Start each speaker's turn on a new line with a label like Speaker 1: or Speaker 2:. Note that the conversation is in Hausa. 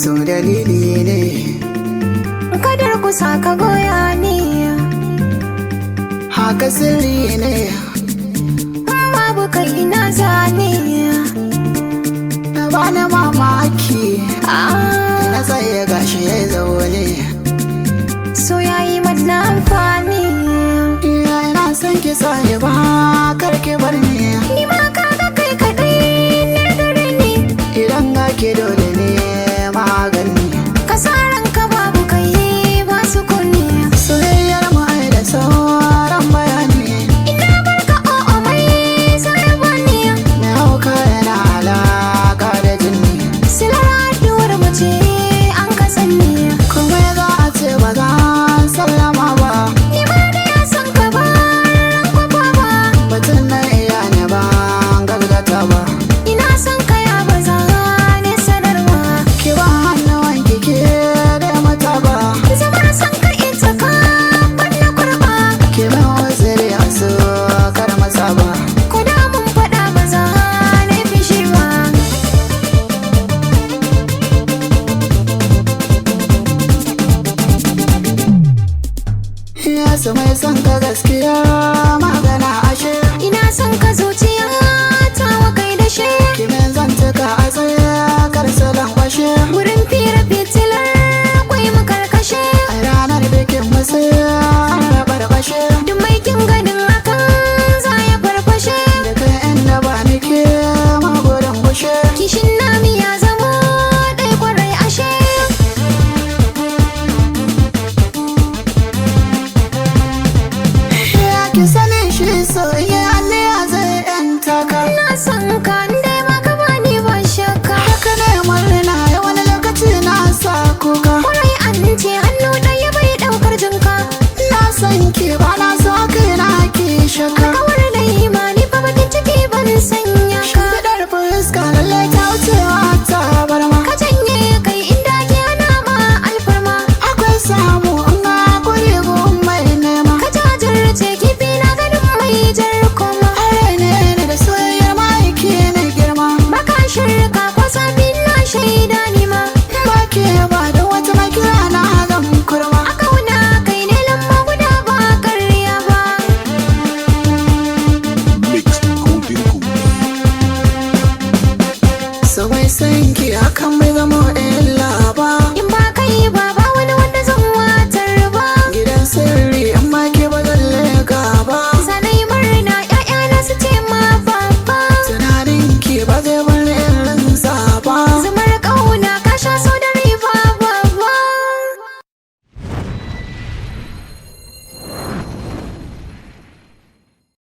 Speaker 1: So dalili ne
Speaker 2: kadar kusa ka goya ni,
Speaker 1: haka sirri ne
Speaker 2: babu kai na zane.
Speaker 1: bani mamaki na tsaye gashi ya zaune.
Speaker 2: So yayi mana amfani,
Speaker 1: Ina son ki sani ba karki bar ni.
Speaker 2: ni ma kaga kai kadai na dare ne.
Speaker 1: Idan ga ki dole ne magani.
Speaker 2: Kasaran ka babu kai ba su kunni.
Speaker 1: Soyayyar mu ai da sauran bayani.
Speaker 2: Ina barka o'o mai sai bani.
Speaker 1: Na hauka yana alaka da jini.
Speaker 2: Silar addu'ar mu ce an ka sanni.
Speaker 1: Kuma za a ce ba za a sallama ba.
Speaker 2: Ni ma da ya san ka ba ran kwafa ba.
Speaker 1: Batun na iya ne ba gargata ba.
Speaker 2: Ina son ka ya baza ne sanarwa.
Speaker 1: Ki ba hannuwan ki ke da mata ba.
Speaker 2: Zama son ka ita ka banna kurba.
Speaker 1: Ki min waziri a so kar masa ba.
Speaker 2: Ko da mun faɗa maza ne fishi ba.
Speaker 1: Ya su mai son ka gaskiya magana ashe.
Speaker 2: Ina son ka zuciya